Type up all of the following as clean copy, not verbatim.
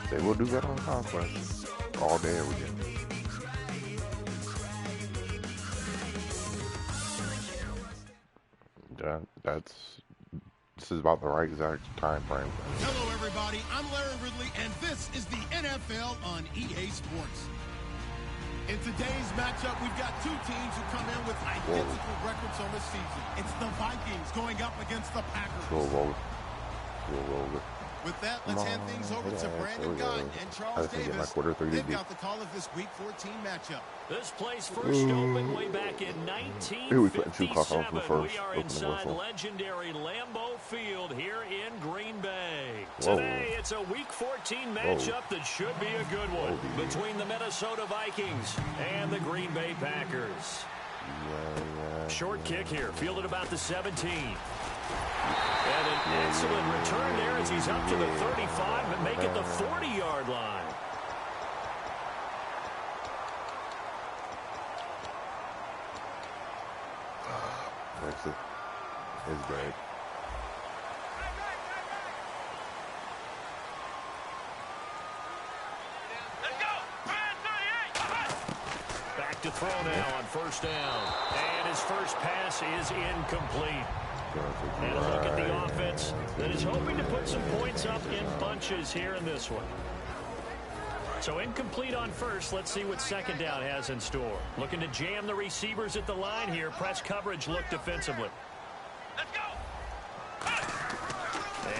They will do that on Conquest all day, every day. This is about the right exact time frame. Hello, everybody. I'm Larry Ridley, and this is the NFL on EA Sports. In today's matchup, we've got two teams who come in with identical records on the season. It's the Vikings going up against the Packers. Roll. With that, let's hand things over to Brandon Gott and Charles Davis. They've got the call of this Week 14 matchup. This place first opened way back in 1957. We are inside legendary Lambeau Field here in Green Bay. Today, it's a Week 14 matchup that should be a good one between the Minnesota Vikings and the Green Bay Packers. Short kick here, fielded about the 17. And an excellent return there as he's up to the 35 and make it the 40-yard line. It's great. Back to throw now on first down. And his first pass is incomplete. And a look at the offense that is hoping to put some points up in bunches here in this one. So incomplete on first. Let's see what second down has in store. Looking to jam the receivers at the line here. Press coverage look defensively. Let's go.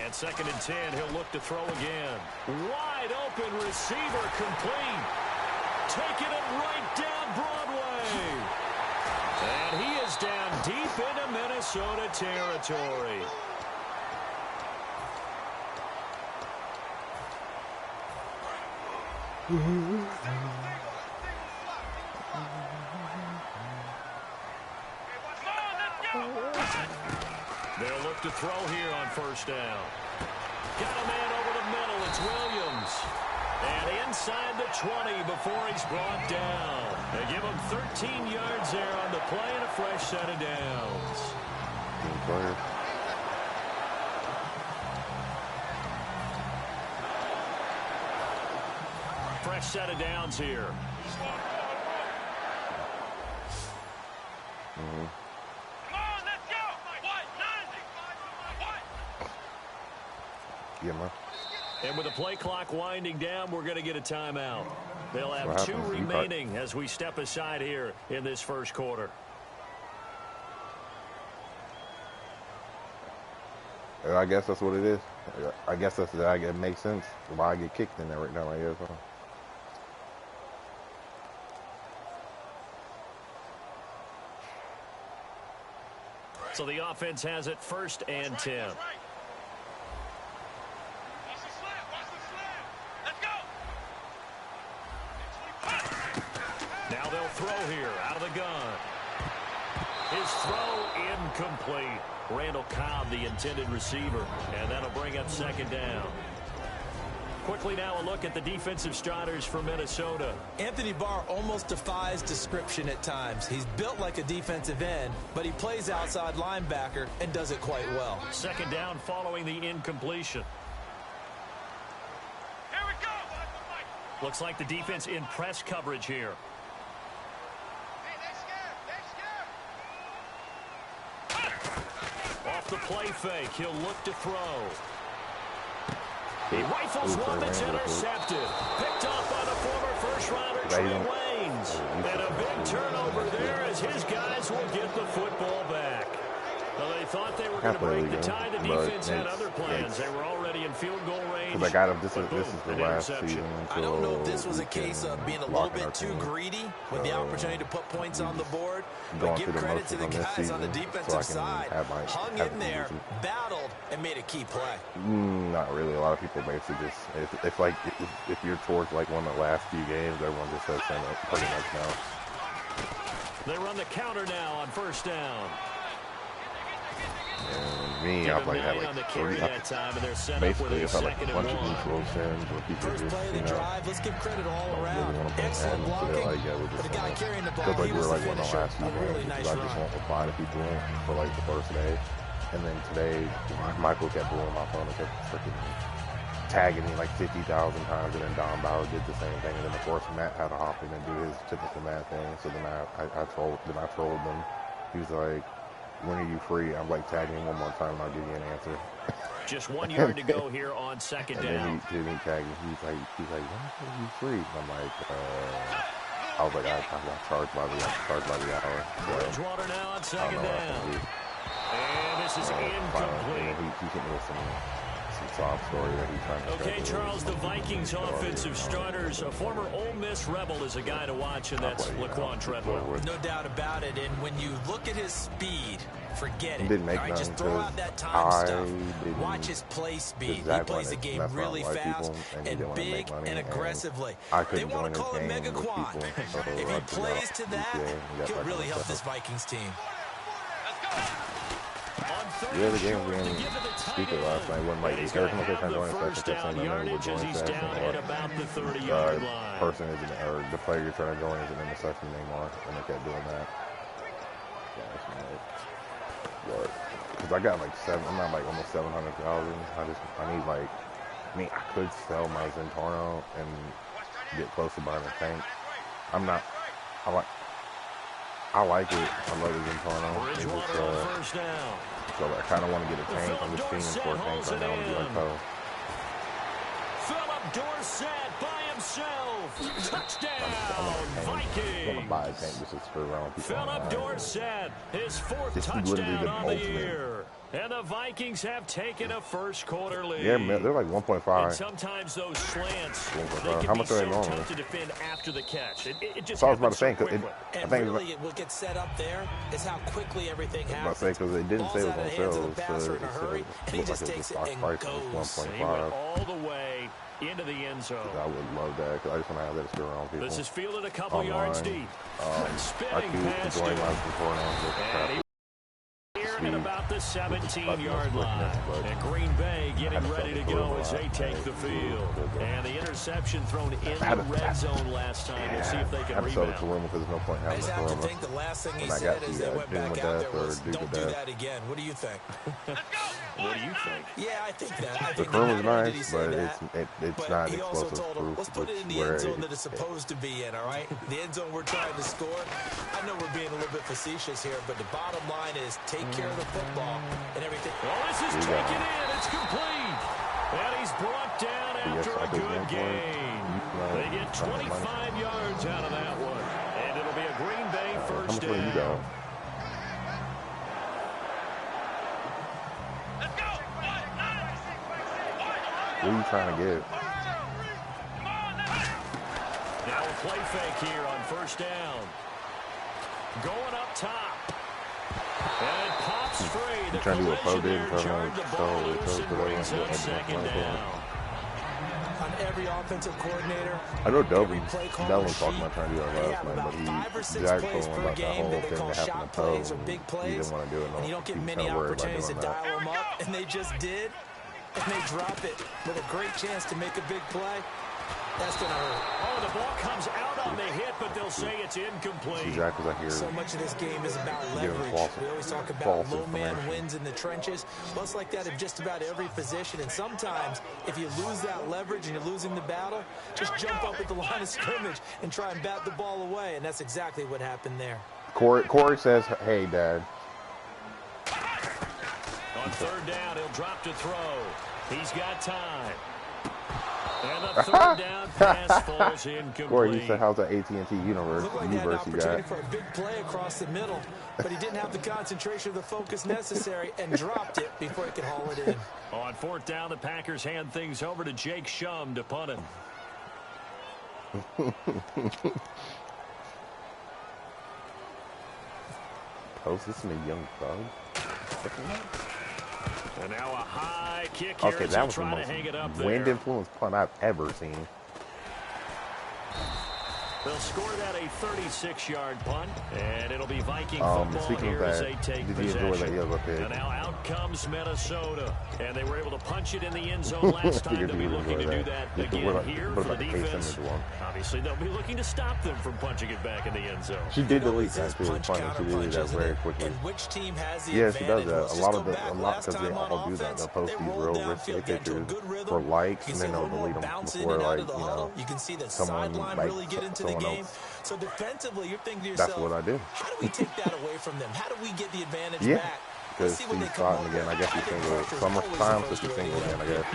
And second and 10. He'll look to throw again. Wide open receiver complete. Taking it right down Broadway. And he is down deep into Minnesota territory. They'll look to throw here on first down. Got a man over the middle. It's Williams. And inside the 20 before he's brought down. They give him 13 yards there on the play and a fresh set of downs. Fresh set of downs here. Yeah, man. And with the play clock winding down, we're going to get a timeout. They'll have two remaining as we step aside here in this first quarter. I guess that's what it is. I guess it makes sense why I get kicked in there right now. I guess. Huh? So the offense has it first and 10. Now they'll throw here out of the gun. His throw incomplete. Randall Cobb, the intended receiver, and that'll bring up second down. Quickly now a look at the defensive starters for Minnesota. Anthony Barr almost defies description at times. He's built like a defensive end, but he plays outside linebacker and does it quite well. Second down following the incompletion. Here we go. Looks like the defense in press coverage here. Off the play fake, he'll look to throw. He rifles one that's intercepted. Picked up by the former first-rounder Trey Waynes. And a big turnover there as his guys will get the football back. Well, they thought they were going to break the tie. The defense had other plans. They were already in field goal range. Because I got him. This is the last season. I don't know if this was a case of being a little bit too greedy with the opportunity to put points on the board. But give credit to the guys on the defensive side. Hung in there, battled, and made a key play. Not really. A lot of people basically just, it's like if you're towards like one of the last few games, everyone just says pretty much now. They run the counter now on first down. And me, I like had like 30. Basically, it's like a bunch of neutral sins where people First just, play of the drive, let's give credit all really around. want to play Excellent Madden, so they're blocking. like, yeah, we're For the just guy carrying the ball, feels like he we was were the like one of the finisher. last few A really games nice because I just run. want to find people in for like the first day. And then today, Michael kept blowing my phone and kept freaking tagging me like 50,000 times, and then Don Bauer did the same thing, and then of course Matt had to hop in and do his typical Matt thing. So then I trolled them. He was like, "When are you free?" I'm like, "Tag me one more time, and I'll give you an answer." Just 1 yard to go here on second down. And then he tagged me. He's like, "When are you free?" And I'm like, I was like, I got charged by the hour. Bridgewater now on second down. And this is incomplete. He hit me with some sob story that he's trying to. Okay, Charles, the Vikings offensive starters, a former Ole Miss Rebel is a guy to watch, and that's Laquan Treadwell. No doubt about it. And when you look at his speed, forget it. Didn't make right, just throw out that time stuff. Watch his play speed. He plays the game really fast and big and aggressively. They want to call him Mega Quan. If he plays to that, he'll really help this Vikings team. Yeah, the game was getting stupid last night. When like every time I kept trying to join a session, kept saying the number would join session, or person isn't, or the player you're trying to join isn't in the session anymore, and they kept doing that. Because I got like I'm not like almost 700,000. I need like, I could sell my Zentorno and get close to buying a tank. I like it. I love the Zentorno. It's just, so I kind of want to get a tank. I'm just feeling for a tank right now. I want to be like Poe. Philip Dorsett by himself. Touchdown, Vikings. I'm going to buy a tank just to screw around with people. Philip Dorsett, his fourth touchdown on the year. And the Vikings have taken a first-quarter lead. Yeah, they're like 1.5. And sometimes those slants, how much are they normally? Tough to defend after the catch. It just I was about to say, and really, what gets set up there is how quickly everything happens. I was about to say, because it didn't say it was on sale, so in a hurry, and he just takes it and goes. He went all the way into the end zone. I would love that, because I just want to have that to screw around people. This is fielded a couple yards deep. Spinning pass to at about the 17-yard line. And Green Bay getting ready to go as they take the field. And the interception thrown in the red zone last time. We'll see if they can rebound. Because there's no point having I have to think the last thing he said as they went back out there was, don't do that again. What do you think? What do you think? Yeah, I think that. The room is nice, but it's not he also explosive told him, let's put it in the end zone that it's supposed to be in, all right? The end zone we're trying to score. I know we're being a little bit facetious here, but the bottom line is take care of the football and everything. Well, this is taken in. It's complete. And he's brought down after a good gain. They get 25 yards out of that one. And it'll be a Green Bay first down. What are you trying to get? Now a play fake here on first down. Going up top. And it pops free. The trying to do what Poe did. Second down. On every offensive coordinator. I know Delvin was talking about trying to do that last night, but Jack told him about that whole thing that happened to Poe. He didn't want to do it. And you don't get many opportunities to dial them up, and they just did. And they drop it with a great chance to make a big play. That's going to hurt. Oh, the ball comes out on the hit, but they'll say it's incomplete. Exactly, I hear. So much of this game is about leverage. We always talk about low man wins in the trenches. Well, it's like that in just about every position. And sometimes, if you lose that leverage and you're losing the battle, just jump up at the line of scrimmage and try and bat the ball away. And that's exactly what happened there. Corey says, hey, Dad. On third down, he'll drop to throw. He's got time. And the third down pass falls incomplete. Corey, he said, how's that AT&T universe like you got? For a big play across the middle, but he didn't have the concentration or the focus necessary and dropped it before he could haul it in. On fourth down, the Packers hand things over to Jake Shum to punt him. Post this in a young thug. And now a high kick here. Okay, that was the most wind-influenced punt I've ever seen. They'll score that a 36-yard punt, and it'll be Viking football here as they take possession. And now out comes Minnesota, and they were able to punch it in the end zone last time. They'll be looking to do that again here for the defense. Obviously, they'll be looking to stop them from punching it back in the end zone. She did delete that too. It's funny. She did that very quickly. Yeah, she does that. A lot because they all do that. They'll post these real risky pictures for likes, and then they'll delete them before, like, you can see that someone really get into the game. So defensively, you're thinking to yourself, that's what I do. How do we take that away from them? How do we get the advantage back? Because she's starting again. I guess she's single. Summertime, so she's single again, I guess. I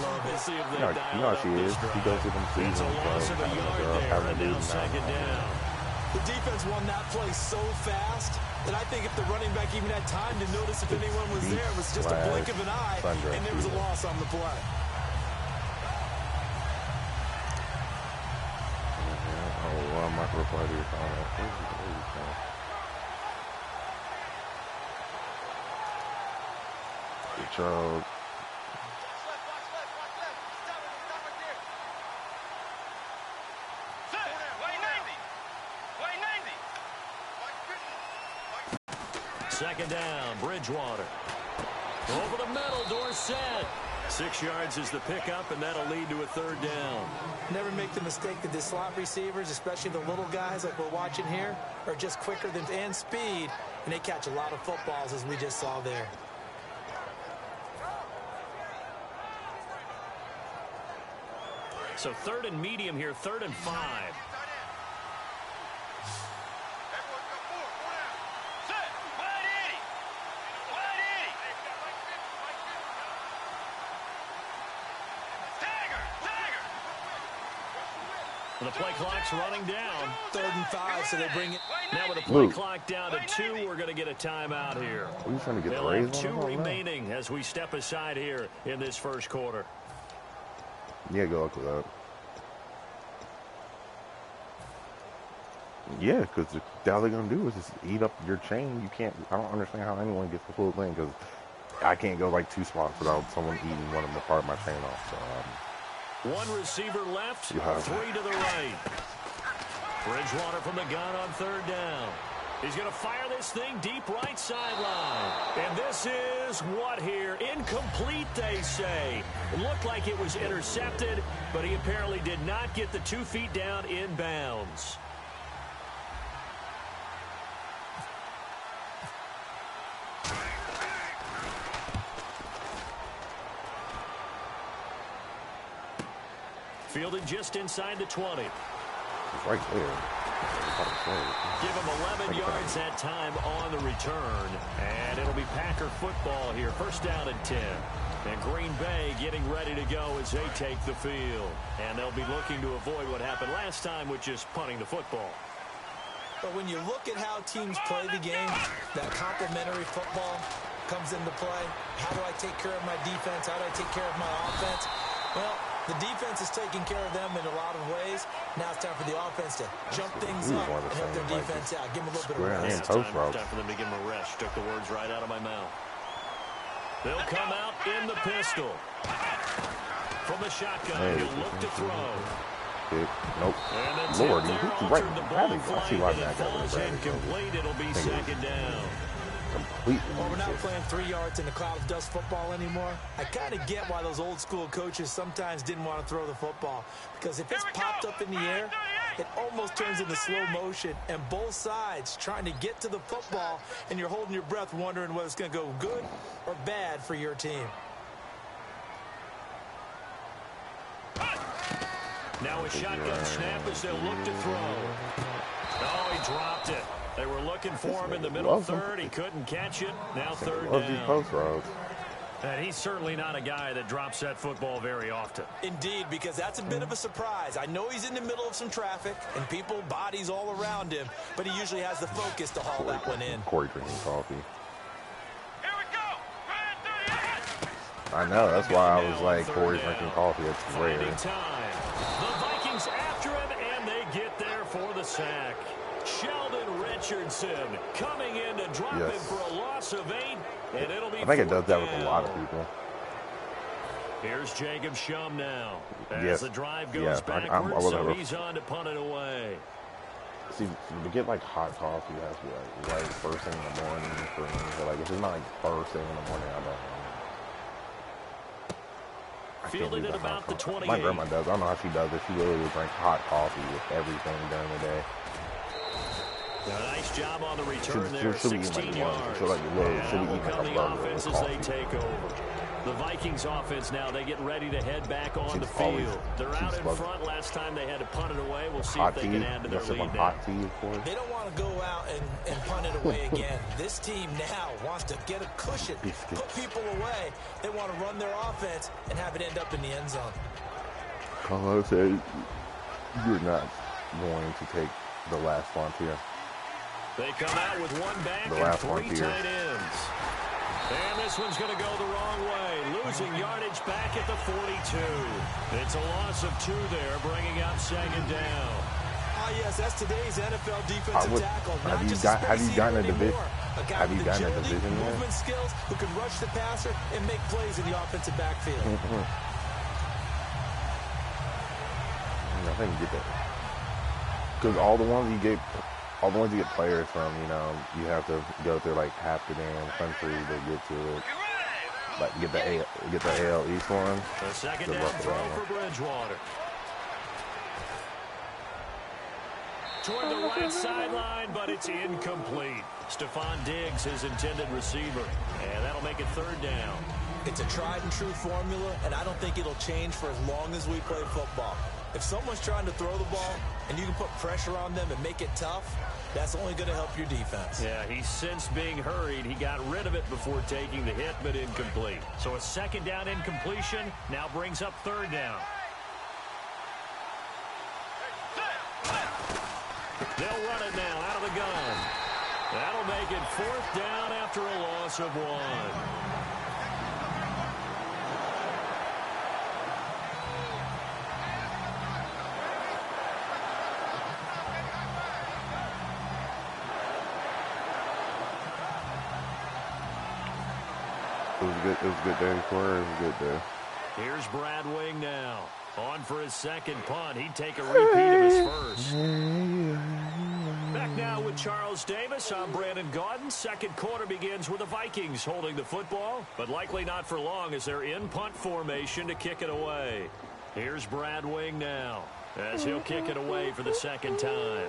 love it. You know how she is. She goes through them seasons of having a dude now. The defense won that play so fast that I think if the running back even had time to notice if anyone was there, it was just a blink of an eye, and there was a loss on the play. I'm not going to reply to your comment. Good job. Second down, Bridgewater. Over the middle, Dorsett. 6 yards is the pickup, and that'll lead to a third down. Never make the mistake that the slot receivers, especially the little guys like we're watching here, are just quicker than and speed, and they catch a lot of footballs, as we just saw there. So 3rd and medium here, 3rd and 5. The play clock's running down. 3rd and 5, so they bring it. Now with the play clock down to 2, we're going to get a timeout here. Are you trying to get They'll have 2 remaining as we step aside here in this first quarter. Yeah, good luck with that. Yeah, because all they're going to do is just eat up your chain. You can't, I don't understand how anyone gets the full thing, because I can't go like 2 spots without someone eating one of the part of my chain off. So, 1 receiver left, 3 to the right. Bridgewater from the gun on 3rd down. He's going to fire this thing deep right sideline. And this is what here? Incomplete, they say. It looked like it was intercepted, but he apparently did not get the 2 feet down in bounds. Fielded just inside the 20. It's right there. Give him 11 yards that time on the return. And it'll be Packer football here. 1st down and 10. And Green Bay getting ready to go as they take the field. And they'll be looking to avoid what happened last time, which is punting the football. But when you look at how teams play the game, that complementary football comes into play. How do I take care of my defense? How do I take care of my offense? Well, the defense is taking care of them in a lot of ways. Now it's time for the offense to jump things up and help their defense out. Give them a little bit of rest. Time for them to give them a rest. Took the words right out of my mouth. They'll come out in the pistol. From the shotgun, he'll look to throw. Nope. Lord, he's right. I see why that falls incomplete. It'll be 2nd down. Well, we're not playing 3 yards in the cloud of dust football anymore. I kind of get why those old school coaches sometimes didn't want to throw the football, because if it's popped up in the air, it almost turns into slow motion, and both sides trying to get to the football, and you're holding your breath wondering whether it's going to go good or bad for your team. Now a shotgun snap as they'll look to throw. Oh, he dropped it. They were looking for him in the middle 3rd. He couldn't catch it. Now 3rd down. And he's certainly not a guy that drops that football very often. Indeed, because that's a bit of a surprise. I know he's in the middle of some traffic and people, bodies all around him, but he usually has the focus to haul that one in. Corey drinking coffee. Here we go. I know, that's why I was like, Corey drinking coffee. It's rare. Time. The Vikings after him, and they get there for the sack. Sheldon Richardson coming in to drop him for a loss of 8, and it'll be I think it does that with a lot of people. Here's Jacob Shum now. As the drive goes yes, backwards, so he's on to punt it away. See, to get like hot coffee has to be like right first thing in the morning for me. But like if it's not like first thing in the morning, I don't know. Fielded at about the 28. My grandma does. I don't know how she does it. She literally drink hot coffee with everything during the day. A nice job on the return there, 16 yards. She'll and will come the offense as they take over. The Vikings offense now, they get ready to head back on the field. They're out in front. Last time they had to punt it away. We'll see if they can add to their lead now. They don't want to go out and punt it away again. This team now wants to get a cushion, put people away. They want to run their offense and have it end up in the end zone. Carlos said you're not going to take the last frontier. They come out with one back and 3 tight ends. And this one's going to go the wrong way. Losing yardage back at the 42. It's a loss of 2 there, bringing up second down. Yes, that's today's NFL defensive tackle. Have you gotten a division? Have you gotten a division yet? Movement skills, who can rush the passer and make plays in the offensive backfield. I think you get that. Because all the ones you get players from, you know, you have to go through like half the damn country to get to it. Like get the AL East one. The second down throw for Bridgewater. Toward the right sideline, but it's incomplete. Stephon Diggs, his intended receiver. And that'll make it third down. It's a tried and true formula, and I don't think it'll change for as long as we play football. If someone's trying to throw the ball and you can put pressure on them and make it tough, that's only going to help your defense. Yeah, he's since being hurried. He got rid of it before taking the hit, but incomplete. So a second down incompletion now brings up third down. They'll run it now out of the gun. That'll make it fourth down after a loss of 1. It was a good day for her. It was a good day. Here's Brad Wing now. On for his second punt. He'd take a repeat of his first. Back now with Charles Davis. I'm Brandon Gaudin. Second quarter begins with the Vikings holding the football, but likely not for long as they're in punt formation to kick it away. Here's Brad Wing now as he'll kick it away for the second time.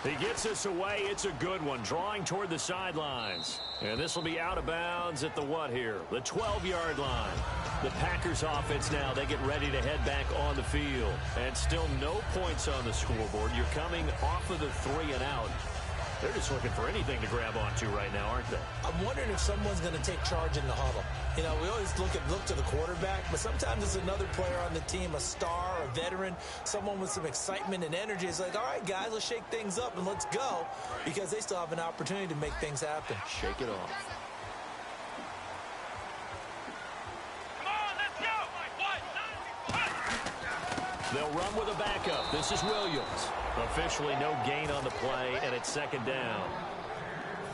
He gets us away. It's a good one, drawing toward the sidelines. And this will be out of bounds at the what here? The 12-yard line. The Packers offense now, they get ready to head back on the field. And still no points on the scoreboard. You're coming off of the 3 and out. They're just looking for anything to grab onto right now, aren't they? I'm wondering if someone's going to take charge in the huddle. You know, we always look to the quarterback, but sometimes it's another player on the team, a star, a veteran, someone with some excitement and energy. It's like, all right, guys, let's shake things up and let's go, because they still have an opportunity to make things happen. Shake it off. They'll run with a backup. This is Williams. Officially no gain on the play, and it's second down.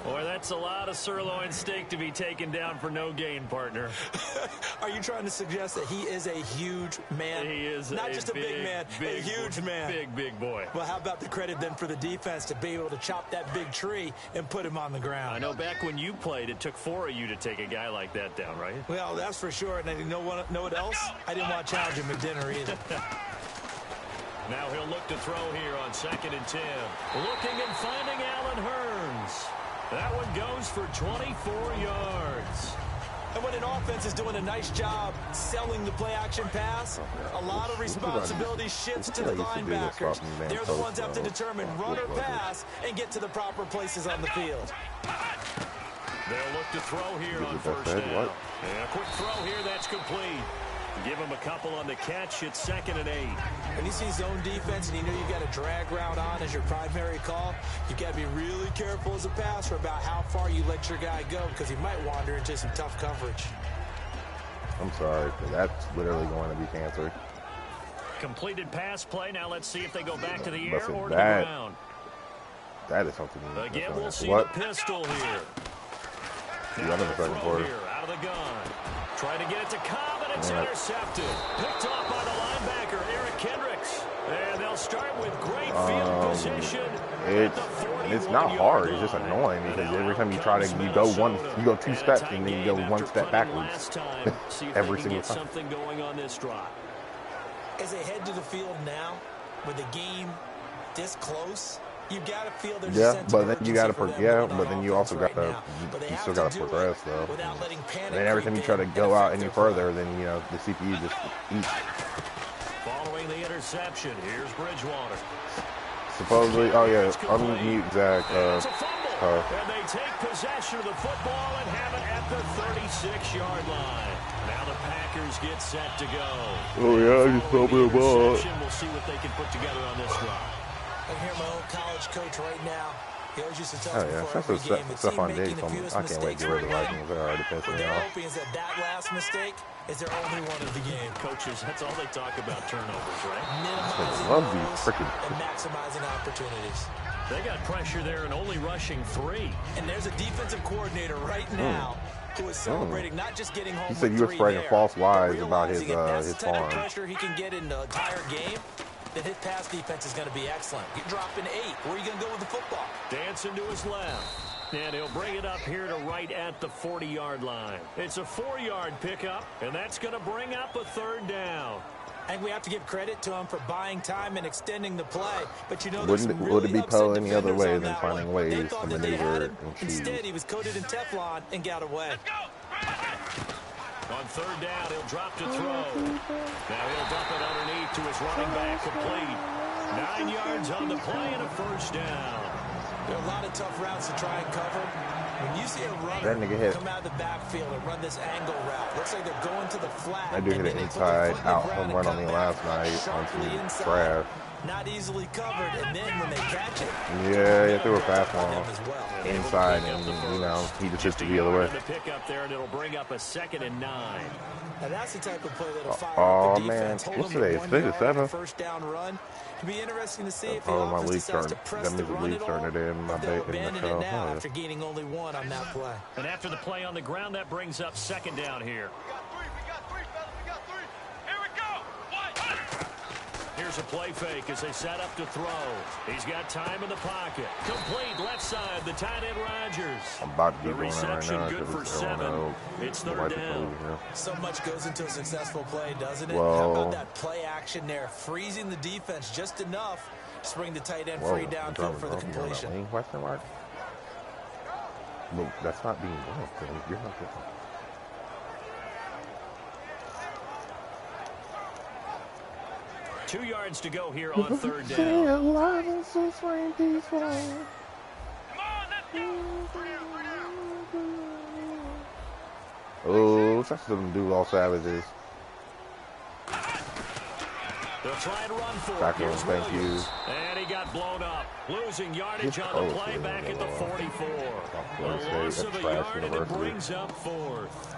Boy, that's a lot of sirloin steak to be taken down for no gain, partner. Are you trying to suggest that he is a huge man? He is not just a big man, a huge man. Big boy. Well, how about the credit then for the defense to be able to chop that big tree and put him on the ground? I know back when you played, it took 4 of you to take a guy like that down, right? Well, that's for sure. And you know what else? I didn't want to challenge him at dinner either. Now he'll look to throw here on 2nd and 10. Looking and finding Allen Hurns. That one goes for 24 yards. And when an offense is doing a nice job selling the play-action pass, a lot of responsibility shifts to the linebackers. They're the ones that have to determine run or pass and get to the proper places on the field. They'll look to throw here on first down. And a quick throw here, that's complete. Give him a couple on the catch. It's 2nd and 8. When you see zone defense and you know you've got a drag route on as your primary call, you've got to be really careful as a passer about how far you let your guy go, because he might wander into some tough coverage. I'm sorry, but that's literally going to be cancer. Completed pass play. Now let's see if they go back to the air or to the ground. That is something. Again, we'll see what? the pistol here. Yeah, the second quarter. Out of the gun. Trying to get it to Cobb, and it's intercepted. Picked off by the linebacker, Eric Kendricks. And they'll start with great field position. It's not hard. It's just annoying because every time you try to, you go 2 steps and then you go 1 step backwards. Every single time. Something going on this drive. As they head to the field now, with the game this close, you got to feel there's a sense but of then you got to, but then you also got to, you still got to progress though. And then every time you try to go out any further, then you know the CPU just eats. Following the interception, here's Bridgewater. Supposedly, oh yeah, unmute Zach. And they take possession of the football and have it at the 36-yard line. Now the Packers get set to go. Oh yeah, I just told me about. We'll see what they can put together on this drive. I hear my old college coach right now. He always used to tell us Oh yeah, before every game, the stuff team on making Diggs. the fewest I can't wait to mistakes get rid of the Vikings. They're already pissing me They're off. hoping is that last mistake is their only one of the game. Coaches, that's all they talk about, turnovers, right? Minimizing love these goals freaking. and maximizing opportunities. They got pressure there and only rushing 3. And there's a defensive coordinator right now who is celebrating not just getting home. He said with you were 3 spreading there, false lies but about his realizing if that's the type farm. of pressure he can get in the entire game, then his pass defense is going to be excellent. You're dropping 8. Where are you going to go with the football? Dancing to his left. And he'll bring it up here to right at the 40-yard line. It's a 4-yard pickup, and that's going to bring up a 3rd down. I think we have to give credit to him for buying time and extending the play. But you know, Would it be Poe any other way than finding ways to maneuver and choose? Instead, he was coated in Teflon and got away. On 3rd down, he'll drop to throw. Now he'll dump it underneath to his running back, complete. 9 yards on the play and a 1st down. There are a lot of tough routes to try and cover. When you see a runner come out of the backfield and run this angle route, looks like they're going to the flat. I do hit an inside-out home run on me last night on some trash. Not easily covered, and then when they catch it, yeah, threw a fast one inside, and you know he just hits the other way. Pick up there, and it'll bring up a 2nd and 9. Now that's the type of play that'll fire up the defense. Man, what's today? It's 5-7. First down run. It'll be interesting to see if the my offense league decides to started. press That the means the run league at all, started in my or they'll day in abandon the it now show. after gaining only 1 on that play. And after the play on the ground, that brings up 2nd down here. We got 3, fellas. We got 3. Here we go. 1. Here's a play fake as they set up to throw. He's got time in the pocket. Complete left side, the tight end Rodgers. I'm about to The get going right reception now good for because 7. It's 3rd down. So much goes into a successful play, doesn't it? How Well, about that play action there, freezing the defense just enough to bring the tight end free downfield for the completion. Question mark? Well, that's not being done. You're not getting. 2 yards to go here on 3rd down. Oh, such them do all savages. They'll try and run for Back it. on, thank you. And he got blown up. Losing yardage on the play back at the 44. A loss of a yard, and it brings up 4th.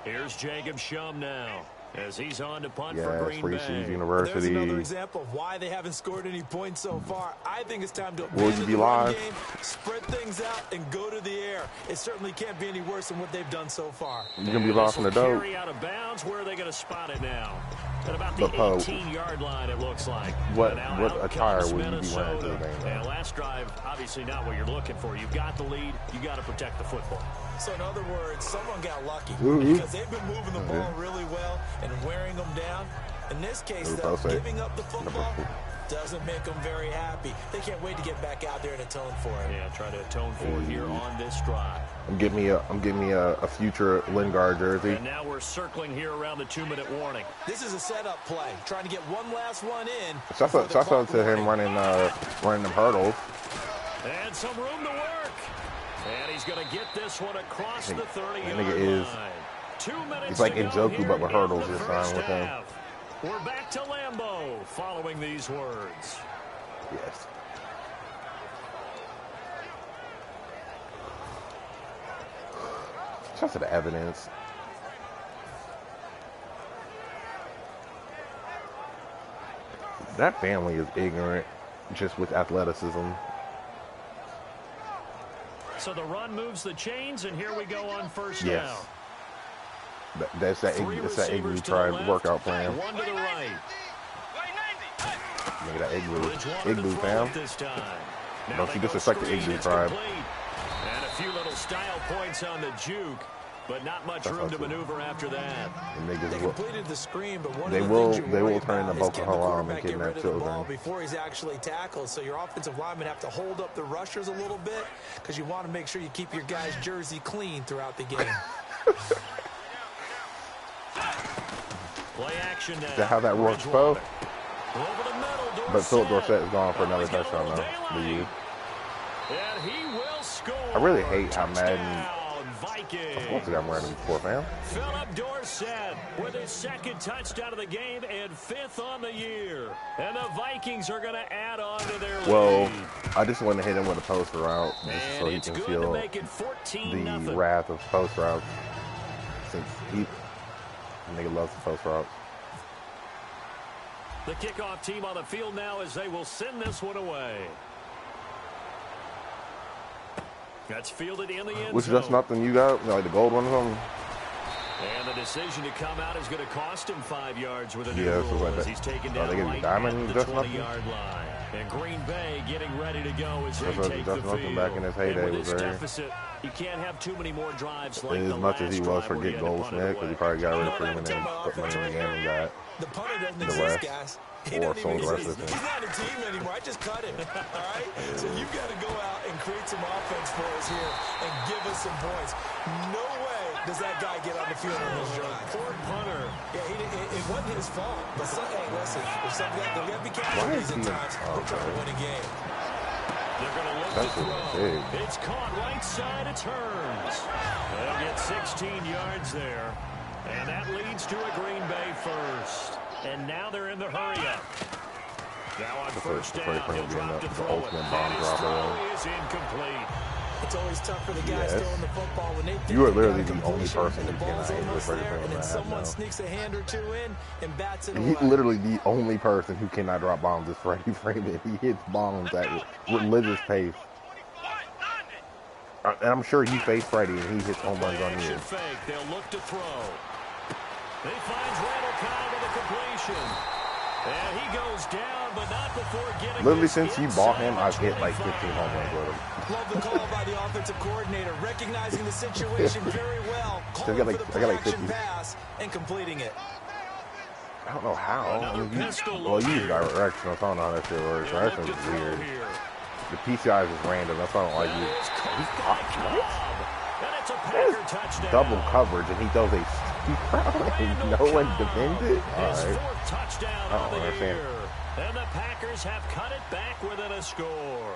Here's Jacob Shum now as he's on to punt for Green Bay. University. There's another example of why they haven't scored any points so far. I think it's time to Will you be live? game, spread things out, and go to the air. It certainly can't be any worse than what they've done so far. You're going to be lost in the dope. Carry out of bounds. Where are they going to spot it now? At about the 18-yard line, it looks like. What attire will you be wearing to the game? And last drive, obviously not what you're looking for. You've got the lead. You got to protect the football. So in other words, someone got lucky because they've been moving the ball really well and wearing them down. In this case, though, giving up the football doesn't make them very happy. They can't wait to get back out there and atone for it. Yeah, try to atone for it here on this drive. I'm getting me a future Lingard jersey. And now we're circling here around the 2-minute warning. This is a setup play, trying to get one last one in. So I saw to him running them hurdles. And some room to work. And he's going to get this one across the 30-yard line. 2 minutes. He's like Njoku, but with hurdles this time with him. We're back to Lambeau following these words. Yes. Just the evidence. That family is ignorant, just with athleticism. So the run moves the chains, and here we go on first yes. down. That's that Igloo tribe workout plan. One to the right. Look at that Igloo fam. Don't you disrespect the Igloo tribe. And a few little style points on the juke, but not much room to maneuver after that. They completed the screen, but one they of the will things they will turn into Boko Haram and kidnap children before he's actually tackled. So your offensive linemen have to hold up the rushers a little bit because you want to make sure you keep your guy's jersey clean throughout the game. Play action now. Is that how that works, Bo? But Philip Dorsett is gone for another touchdown, though. And he will score. I really hate how Madden. Once again, I'm wearing them before, fam. Philip Dorsett with his second touchdown of the game and 5th on the year. And the Vikings are going to add on to their lead. I just want to hit him with a post route just so he can feel the wrath of post routes. Since nigga loves the post routes. The kickoff team on the field now as they will send this one away. That's fielded in the end zone. Which is just nothing you got? Like the gold one or something? And the decision to come out is going to cost him 5 yards with a new rule like as he's taken down right at the 20-yard line. And Green Bay getting ready to go as they take the field. Back in his heyday with was this there. Deficit, you can't have too many more drives like as much as he was for Get Goldsmith, because he probably got rid of Freeman and put money in the game and got the punter doesn't exist, guys. He or sold the rest of the team. He's not a team anymore. I just cut him. All right? So you've got to go out and create some offense for us here and give us some points. No way does that guy get on the field on this drive. Poor punter. Yeah, it wasn't his fault. But hey, listen, if something got to be casualties at times, we're trying to win a game. They're going to look to throw. It's caught right side. It turns. They'll get 16 yards there. And that leads to a Green Bay first. And now they're in the hurry-up. Now on first down, he'll drop to throw it. And his throw is incomplete. It's always tough for the guys throwing the football when they think you are literally the only person the who ball's can almost there, and then someone now. sneaks a hand or two in and bats it away. He's literally the only person who cannot drop bombs is Freddie Freeman. He hits bombs at religious pace. And I'm sure you face Freddie and he hits home runs on you. Fake. They'll look to throw. He finds Randall Cobb with a completion. And he goes down, but not before getting literally since you bought him, I've hit like 15 home runs with him. Love the call by the offensive coordinator, recognizing the situation very well, calling I got like 50 pass and completing it. I don't know how. I mean, you use direction. I don't know how that shit works. Direction is weird. The PCI is just random. That's why I don't like you. He's double coverage, and he does a no one defends it. All right. I don't understand. And the Packers have cut it back within a score.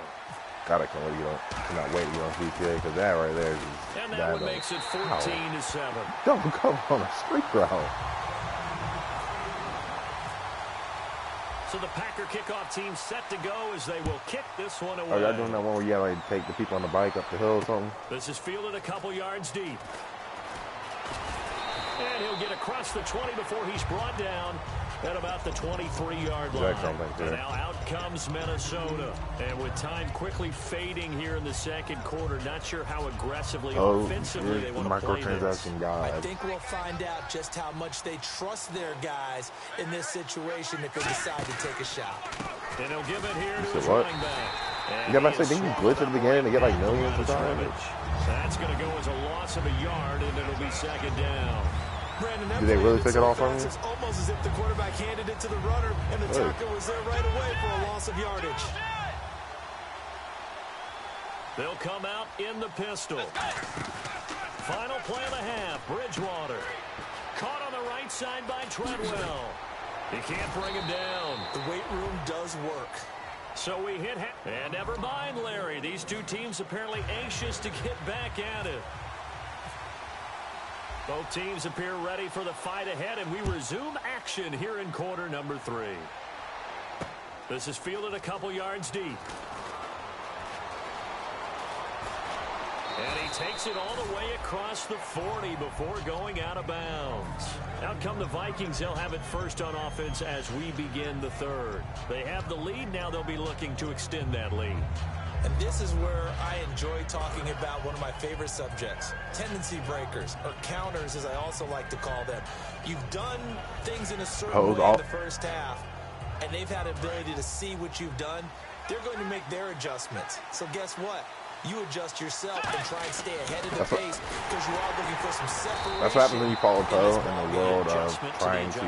God, I cannot wait to get on GTA because that right there is just. And that one makes it 14-7. Double cover on a street route. So the Packer kickoff team set to go as they will kick this one away. Are y'all doing that one where you like take the people on the bike up the hill or something? This is fielded a couple yards deep. And he'll get across the 20 before he's brought down at about the 23-yard line. And now out comes Minnesota. And with time quickly fading here in the second quarter, not sure how aggressively offensively they want to play this. I think we'll find out just how much they trust their guys in this situation if they decide to take a shot. And he'll give it here to his running back. Yeah, but I say, didn't you glitch at the beginning to get like millions of times? That's going to go as a loss of a yard, and it'll be second down. Brandon, did they really take it off from you? It's almost as if the quarterback handed it to the runner, and the tackle was there right away for a loss of yardage. They'll come out in the pistol. Final play of the half, Bridgewater. Caught on the right side by Treadwell. He can't bring him down. The weight room does work. So we hit half. And never mind, Larry. These two teams apparently anxious to get back at it. Both teams appear ready for the fight ahead, and we resume action here in quarter number 3. This is fielded a couple yards deep. And he takes it all the way across the 40 before going out of bounds. Out come the Vikings. They'll have it first on offense as we begin the third. They have the lead. Now they'll be looking to extend that lead. And this is where I enjoy talking about one of my favorite subjects, tendency breakers, or counters, as I also like to call them. You've done things in a certain way in the first half, and they've had the ability to see what you've done. They're going to make their adjustments. So guess what? You adjust yourself and try and stay ahead of the pace because you are looking for some separation. That's what happens when you follow pro in the world of trying to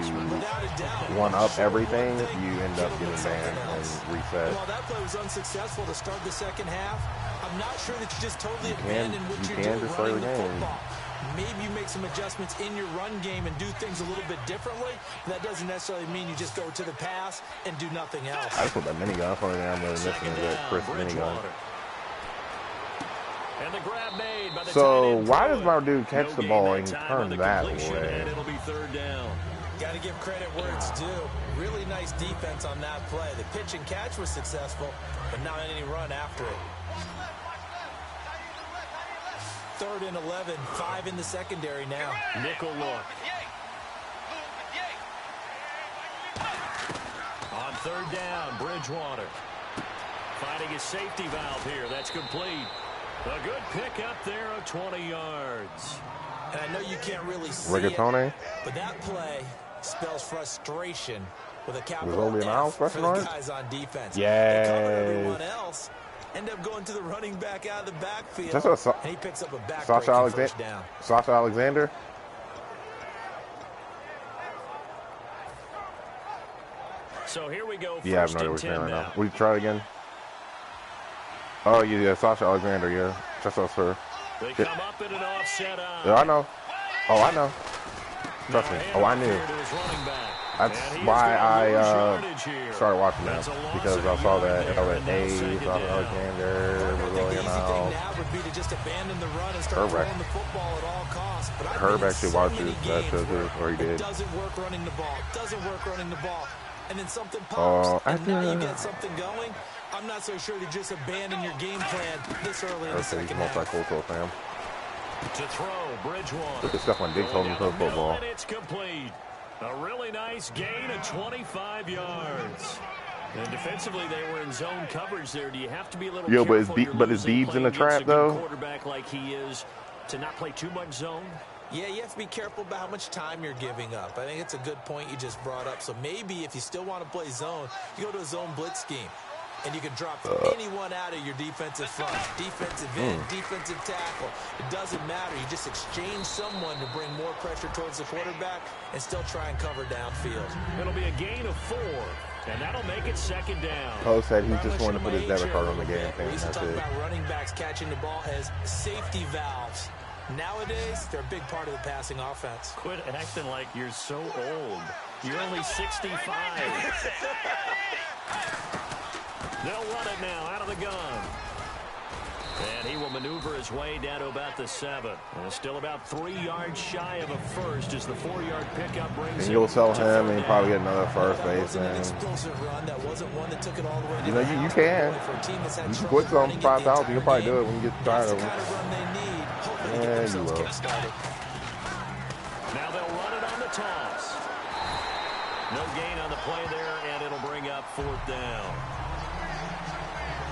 one-up everything. You end up getting banned and reset. While that play was unsuccessful to start the second half, I'm not sure that you just totally abandon what you're doing running the football. Maybe you make some adjustments in your run game and do things a little bit differently. That doesn't necessarily mean you just go to the pass and do nothing else. I just put that minigun. That's one thing I'm really missing is that Chris minigun. And the grab made by the so why does my dude catch the ball and turn that way? And it'll be third down. Got to give credit where it's due. Really nice defense on that play. The pitch and catch was successful, but not any run after it. 3rd and 11, 5 in the secondary now. Nickel look. On 3rd down, Bridgewater. Finding his safety valve here. That's complete. A good pick up there of 20 yards. And I know you can't really see Rigatoni, but that play spells frustration with a capital only an F for the noise? guys on defense. Yes. They covered everyone else. End up going to the running back out of the backfield. And he picks up a back-breaking first down. Sasha Alexander. So here we go. Yeah, I have no idea what you're saying right now. Will you try it again? Oh, yeah, Sasha Alexander, yeah. That's us, her. They come up in an offset eye. Yeah, I know. Oh, I know. Trust me. Oh, I knew. That's why I started watching that, because I saw that and I went, hey, Sasha Alexander, we're going out. Herb actually watches that show too, or he did. Doesn't work running the ball. Doesn't work running the ball. And then something pops, and now you get something going. I'm not so sure to just abandon your game plan this early in the second half. Multicultural fam. To throw, Bridgewater. Look at Stephon Diggs holding the football. And it's complete. A really nice gain of 25 yards. And defensively, they were in zone coverage there. Do you have to be a little careful? But is Beebs in the trap, though? Quarterback like he is to not play too much zone? Yeah, you have to be careful about how much time you're giving up. I think it's a good point you just brought up. So maybe if you still want to play zone, you go to a zone blitz scheme. And you can drop anyone out of your defensive front. Defensive end, defensive tackle. It doesn't matter. You just exchange someone to bring more pressure towards the quarterback and still try and cover downfield. It'll be a gain of 4. And that'll make it second down. Poe said he just wanted to put his debit card on the game. We used to talk about running backs catching the ball as safety valves. Nowadays, they're a big part of the passing offense. Quit acting like you're so old. You're only 65. They'll run it now out of the gun. And he will maneuver his way down to about the 7. And still about 3 yards shy of a first as the 4-yard pickup brings and you'll sell him and you probably get another first baseman. You know, you can. You can quit some 5,000. You'll probably do it when you get tired of them. Yeah, you will. Now they'll run it on the toss. No gain on the play there, and it'll bring up 4th down.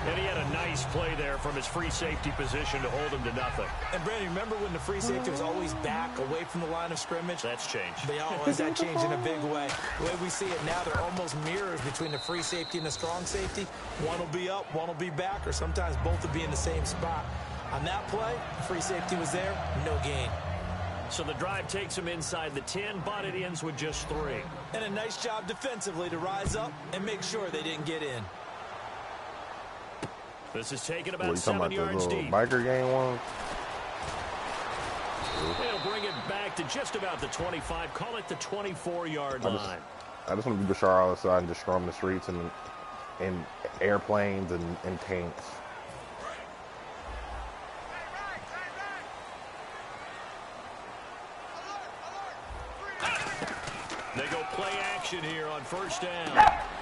And he had a nice play there from his free safety position to hold him to nothing. And, Brandon, remember when the free safety was always back away from the line of scrimmage? That's changed. They always that changed in a big way. The way we see it now, they're almost mirrors between the free safety and the strong safety. One will be up, one will be back, or sometimes both will be in the same spot. On that play, free safety was there, no gain. So the drive takes him inside the 10, but it ends with just 3. And a nice job defensively to rise up and make sure they didn't get in. This is taken about 7 yards deep. Biker game one? They'll bring it back to just about the 25. Call it the 24-yard line. I just want to be Bashar al-Assad and just storm the streets and airplanes and tanks. They go play action here on 1st down.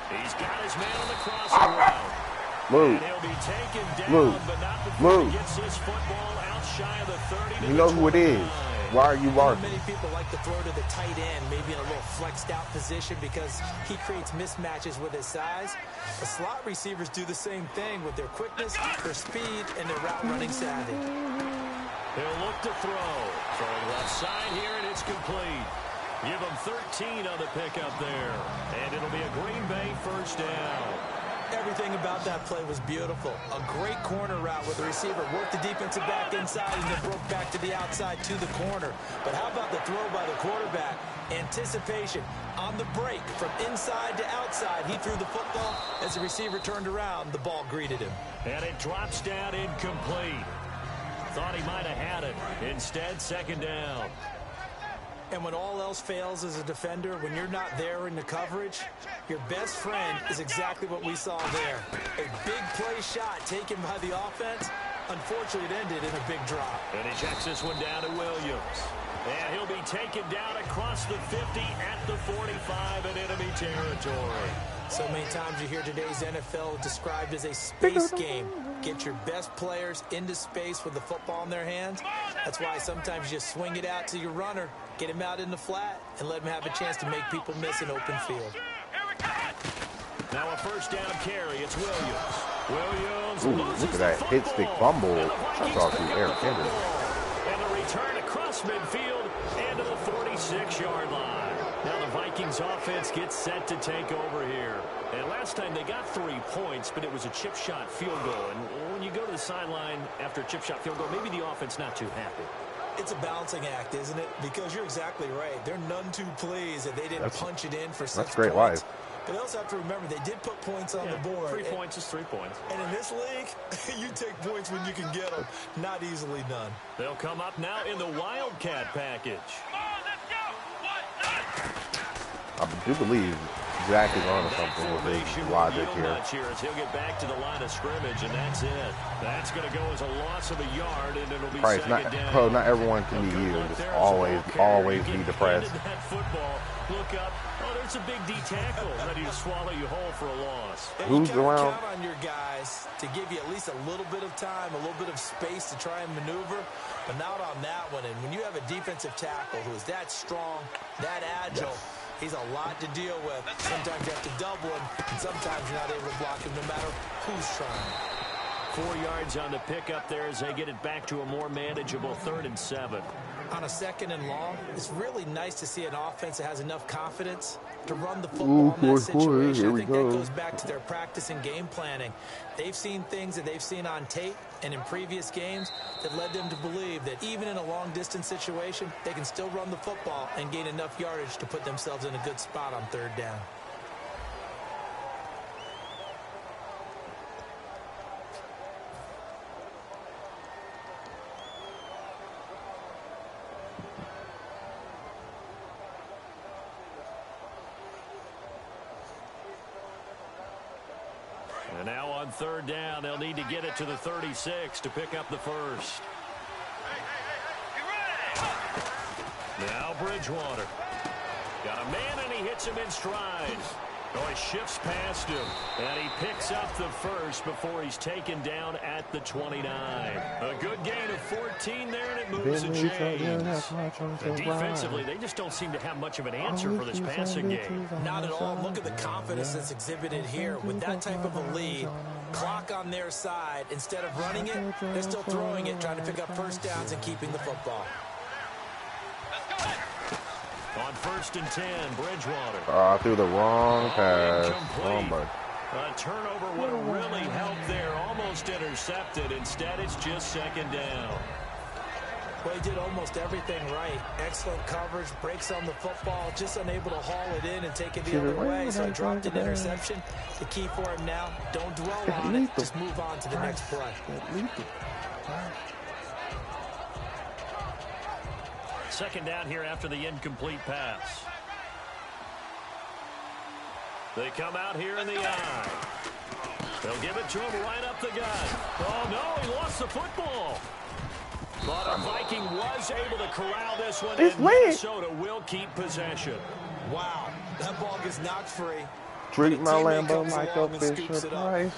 He's got his man on the crossing route. Move. He'll be taken down, Move. but not before Move. he gets this football out shy of the 30 to You know the who it is. 29. Why are you marking? Many people like to throw to the tight end, maybe in a little flexed out position because he creates mismatches with his size. The slot receivers do the same thing with their quickness, their speed, and their route running savvy. He'll look to throw. Throwing left side here, and it's complete. Give him 13 on the pickup there. And it'll be a Green Bay first down. Everything about that play was beautiful. A great corner route where the receiver worked the defensive back inside and then broke back to the outside to the corner. But how about the throw by the quarterback? Anticipation on the break from inside to outside. He threw the football. As the receiver turned around, the ball greeted him. And it drops down incomplete. Thought he might have had it. Instead, second down. And when all else fails as a defender, when you're not there in the coverage, your best friend is exactly what we saw there. A big play shot taken by the offense. Unfortunately, it ended in a big drop. And he checks this one down to Williams. And he'll be taken down across the 50 at the 45 in enemy territory. So many times you hear today's NFL described as a space game. Get your best players into space with the football in their hands. That's why sometimes you just swing it out to your runner, get him out in the flat, and let him have a chance to make people miss an open field. Now a first down carry. It's Williams. Williams Ooh, loses look at that the hit football. stick fumble. And the I Vikings thought pick he up Eric the Henry. football. And the return across midfield and to the 46-yard line. Now the Vikings offense gets set to take over here. And last time they got 3 points, but it was a chip shot field goal. And when you go to the sideline after a chip shot field goal, maybe the offense not too happy. It's a balancing act, isn't it? Because you're exactly right. They're none too pleased that they didn't punch it in for 6 That's great points. life. But they also have to remember they did put points on the board. 3 points is 3 points. And in this league, you take points when you can get them. Not easily done. They'll come up now in the Wildcat package. I do believe Zach is on to something with his logic here. As he'll get back to the line of scrimmage, and that's it. That's going to go as a loss of a yard, and it'll be second down. Not everyone can be you. Just always be depressed. That football, look up. Oh, there's a big D tackle ready to swallow you whole for a loss. Who's around? Count on your guys to give you at least a little bit of time, a little bit of space to try and maneuver, but not on that one. And when you have a defensive tackle who is that strong, that agile, he's a lot to deal with. Sometimes you have to double him, and sometimes you're not able to block him no matter who's trying. 4 yards on the pickup there as they get it back to a more manageable 3rd and 7. On a 2nd and long, it's really nice to see an offense that has enough confidence to run the football in that situation. I think that goes back to their practice and game planning. They've seen things that they've seen on tape and in previous games that led them to believe that even in a long-distance situation, they can still run the football and gain enough yardage to put themselves in a good spot on 3rd down. And now on 3rd down, they'll need to get it to the 36 to pick up the first. Now Bridgewater. Got a man, and he hits him in stride. Oh, he shifts past him, and he picks up the first before he's taken down at the 29. A good gain of 14 there, and it moves the chains. And defensively, they just don't seem to have much of an answer for this passing game. Not at all. Look at the confidence that's exhibited here. With that type of a lead, clock on their side, instead of running it, they're still throwing it, trying to pick up first downs and keeping the football. On 1st and 10, Bridgewater. I threw the wrong pass. Wrong button. A turnover would have really helped there. Almost intercepted. Instead, it's just 2nd down. Well, he did almost everything right. Excellent coverage, breaks on the football, just unable to haul it in and take it the other way. So he dropped an interception. The key for him now, don't dwell on it. Just move on to the next play. 2nd down here after the incomplete pass. They come out here in the eye. They'll give it to him right up the gut. Oh, no, he lost the football. But a Viking was able to corral this one, and Minnesota will keep possession. Wow, that ball gets knocked free. Treat my Lambo like a Fisher Price.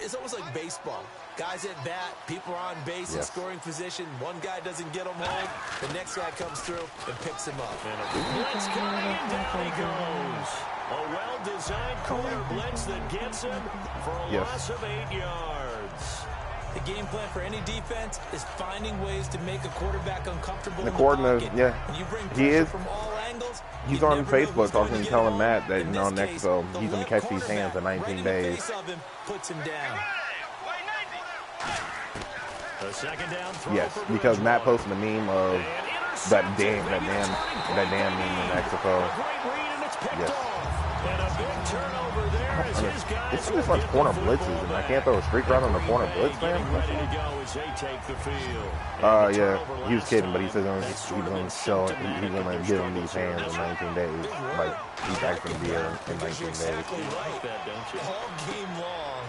It's almost like baseball. Guys at bat, people are on base in scoring position. One guy doesn't get him home. The next guy comes through and picks him up. And a blitz coming, and down he goes. A well-designed corner blitz that gets him for a loss of 8 yards. The game plan for any defense is finding ways to make a quarterback uncomfortable The in coordinator, the pocket. yeah, You bring he is. from all angles. He's on Facebook talking, telling Matt that next so he's gonna catch these hands in 19 days. Puts him down. A second down throw. Yes, because Matt posted a meme of that damn meme in XFL. Yes. And a big turnover there as his guys It's just like corner blitzes, and I can't throw a streak route on the corner blitz, man. ready to go as they take the field. Yeah, he was kidding, but he says he's gonna show, he's gonna give him these hands in 19 days. Like he's actually gonna be here in 19 days. Like that, don't you? All game long,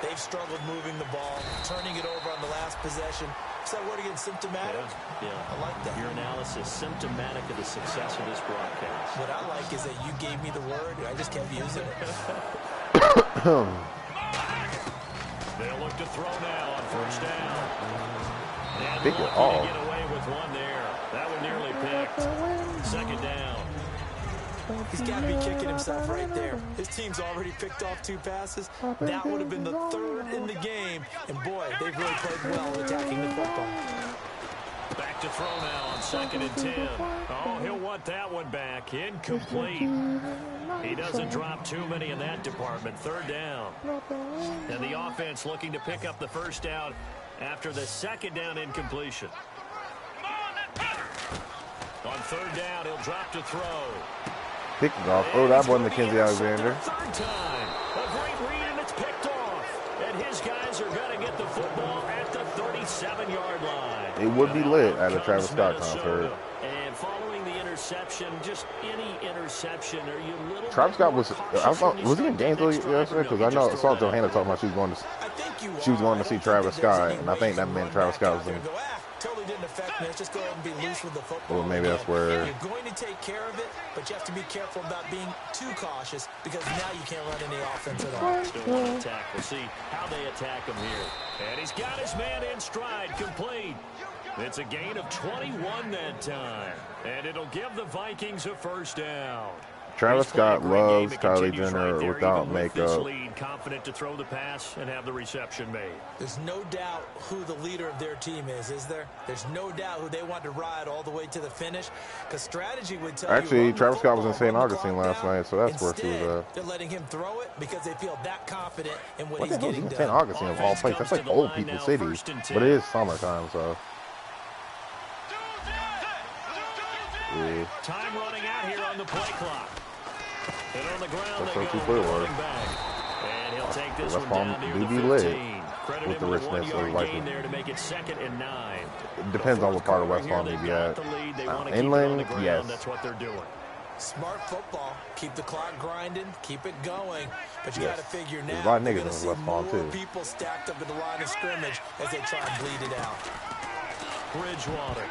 they've struggled moving the ball, turning it over on the last possession. Is that word again, symptomatic? Yeah. I like that. Your analysis symptomatic of the success of this broadcast. What I like is that you gave me the word, I just kept using it. They'll look to throw now on first down. And Pick it lucky off. to get away with one there. That one nearly picked. Second down. He's got to be kicking himself right there. His team's already picked off 2 passes. That would have been the 3rd in the game. And boy, they've really played well attacking the football. Back to throw now on 2nd and 10. Oh, he'll want that one back. Incomplete. He doesn't drop too many in that department. 3rd down. And the offense looking to pick up the first down after the 2nd down incompletion. On 3rd down, he'll drop to throw. Pick it off. Oh, that wasn't Mackenzie Alexander. 3rd time. A great read, and it's picked off. And his guys are going to get the football at the 37-yard line. It would be lit at a Travis Scott concert. And following the interception, just any interception, are you a little Travis Scott was he in Gainesville yesterday? Because I know I saw Johanna talking about she was going to see Travis Scott, and I think that meant Travis Scott was in. Totally didn't affect me. Let's just go ahead and be loose with the football. Well, maybe that's where you're going to take care of it, but you have to be careful about being too cautious because now you can't run any offense at all. Still want to attack. We'll see how they attack him here. And he's got his man in stride, complete. It's a gain of 21 that time, and it'll give the Vikings a first down. Travis Scott loves Kylie Jenner without makeup. Lead, confident to throw the pass and have the reception made. There's no doubt who the leader of their team is there? There's no doubt who they want to ride all the way to the finish. Because strategy would tell Actually, you Travis Scott was in St. Augustine last night, so that's where she was at. They're letting him throw it because they feel that confident in what What he's the hell is getting in done. St. Augustine of all places? That's like old people city, but it is summertime, so. Yeah. Time running out here on the play clock. And on the ground, That's they what go you put running was. back. And he'll take this West one Palm down do near be the lit 15. Credit with him the with a richness of 1-yard like gain there to make it 2nd and 9. It depends on what part of West Palm you be at. Inland, yes. That's what they're doing. Smart football. Keep the clock grinding. Keep it going. But you Yes. got to figure There's now. a lot of You're niggas gonna in see West Palm, more too. people stacked up in the line of scrimmage as they try and bleed it out. Bridgewater.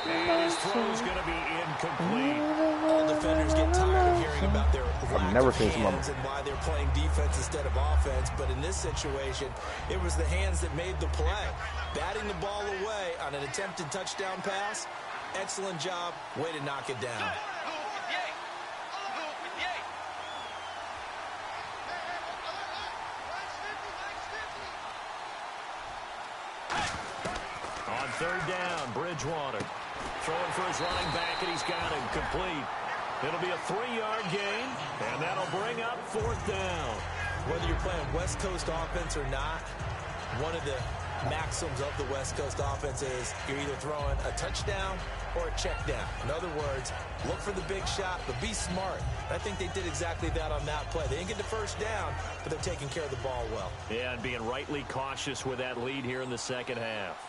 And his throw's going to be incomplete. All defenders get tired of hearing about their lack never of seen someone- hands and why they're playing defense instead of offense. But in this situation, it was the hands that made the play. Batting the ball away on an attempted touchdown pass. Excellent job. Way to knock it down. On 3rd down, Bridgewater. Throwing for his running back, and he's got him complete. It'll be a 3-yard gain, and that'll bring up 4th down. Whether you're playing West Coast offense or not, one of the maxims of the West Coast offense is you're either throwing a touchdown or a check down. In other words, look for the big shot, but be smart. I think they did exactly that on that play. They didn't get the first down, but they're taking care of the ball well. Yeah, and being rightly cautious with that lead here in the second half.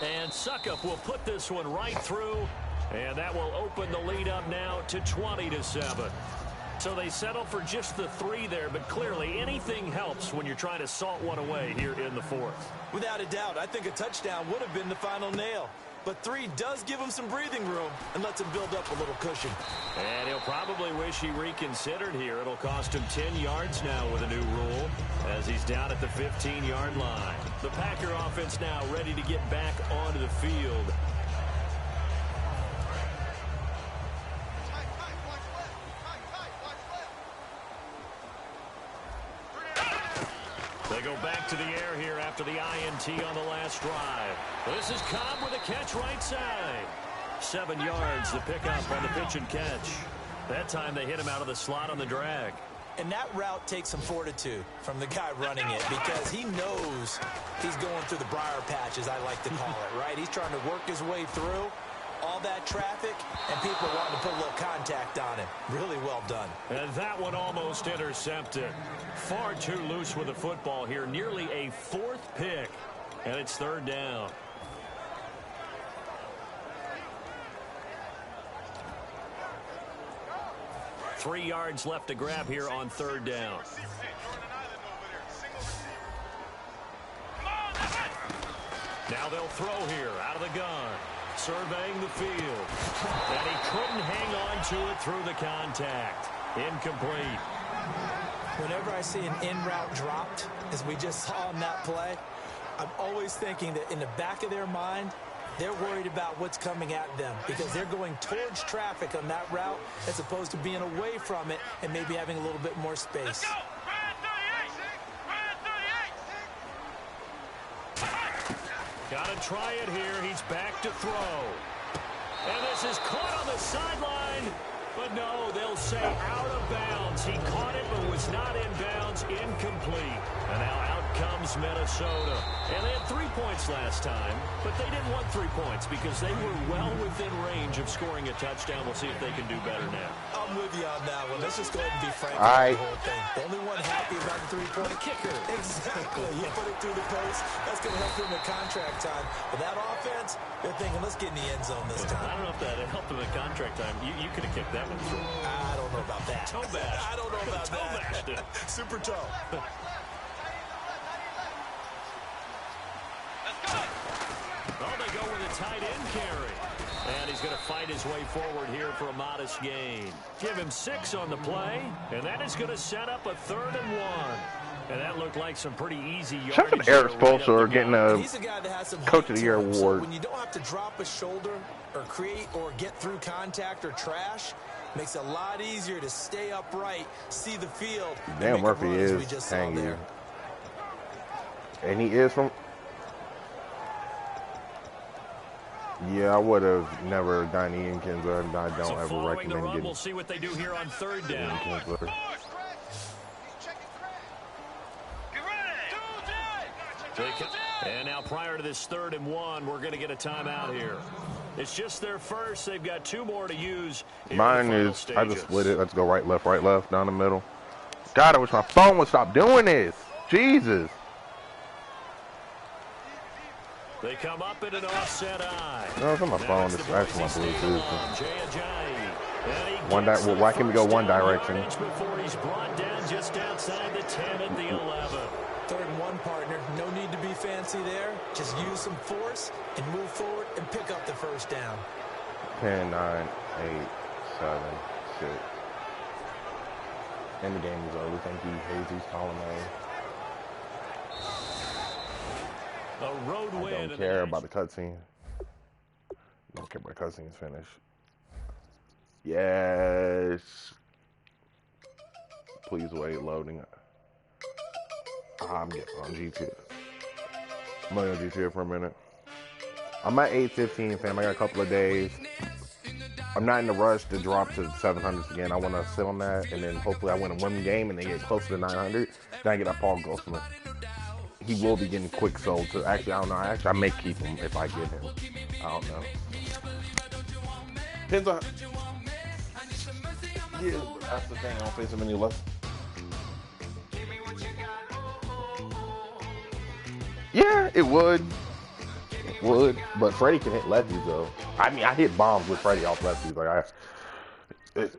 And Suckup will put this one right through, and that will open the lead up now to 20-7. So they settle for just the 3 there, but clearly anything helps when you're trying to salt one away here in the 4th. Without a doubt, I think a touchdown would have been the final nail. But 3 does give him some breathing room and lets him build up a little cushion. And he'll probably wish he reconsidered here. It'll cost him 10 yards now with a new rule as he's down at the 15-yard line. The Packer offense now ready to get back onto the field. They go back to the air here after the INT on the last drive. This is Cobb with a catch right side. 7 yards, the pickup on the pitch and catch. That time they hit him out of the slot on the drag. And that route takes some fortitude from the guy running it because he knows he's going through the briar patch, as I like to call it, right? He's trying to work his way through all that traffic, and people are wanting to put a little contact on him. Really well done. And that one almost intercepted. Far too loose with the football here. Nearly a 4th pick. And it's 3rd down. Three yards left to grab here on 3rd down. Now they'll throw here out of the gun. Surveying the field. And he couldn't hang on to it through the contact. Incomplete. Whenever I see an in-route dropped, as we just saw in that play, I'm always thinking that in the back of their mind, they're worried about what's coming at them because they're going towards traffic on that route as opposed to being away from it and maybe having a little bit more space. Let's go! Got to try it here. He's back to throw. And this is caught on the sideline. But no, they'll say out of bounds. He caught it but was not in bounds. Incomplete. And now out comes Minnesota. And they had 3 points last time, but they didn't want 3 points because they were well within range of scoring a touchdown. We'll see if they can do better now. I'm with you on that one. Let's just go ahead and be frank about the whole thing. The only one happy about the 3-point kicker. Exactly. You put it through the post. That's going to help him at contract time. But that offense, they're thinking, let's get in the end zone this time. I don't know if that helped him at contract time. You could have kicked that one through. I don't know about that. Toe bash. I don't know about toe bashed it. Super toe. Oh, they go with a tight end carry. And he's going to fight his way forward here for a modest gain. Give him 6 on the play, and that is going to set up a 3rd and 1. And that looked like some pretty easy yardage. Shout out to Eric Spoelstra getting a He's a guy that has some Coach of the Year so award. when you don't have to drop a shoulder or create or get through contact or trash, makes it a lot easier to stay upright, see the field. Damn, Murphy is hanging. And he is from... Yeah, I would have never done Ian Kinsler, and I don't ever recommend getting... We'll see what they do here on 3rd down. Ian Kinsler. And now prior to this 3rd and 1, we're going to get a timeout here. It's just their first. They've got 2 more to use. Mine is, stages. I just split it. Let's go right, left, down the middle. God, I wish my phone would stop doing this. Jesus. They come up in an offset eye. No, it's on my phone. It's actually my Bluetooth. Well, why can't we go one direction? Before he's brought down just outside the 10 at the 11. 3rd and 1, partner. No need to be fancy there. Just use some force and move forward and pick up the 1st down. 10, 9, 8, 7, 6. And the game is over. Thank you, Jesus Colonnade. A road win. I don't care about the cutscene. Don't care about the cutscene's finished. Yes. Please wait, loading. I'm getting on GTA. I'm on GTA for a minute. I'm at 815, fam. I got a couple of days. I'm not in the rush to drop to 700s again. I want to sit on that, and then hopefully I win a 1 game and then get closer to 900. Then I get that Paul Ghostman. He will be getting quick sold to. Actually, I don't know. Actually, I may keep him if I get him. I don't know. Depends on. Yeah, that's the thing. I don't face him any less. Yeah, it would. It would. But Freddie can hit lefties, though. I mean, I hit bombs with Freddie off lefties. Like,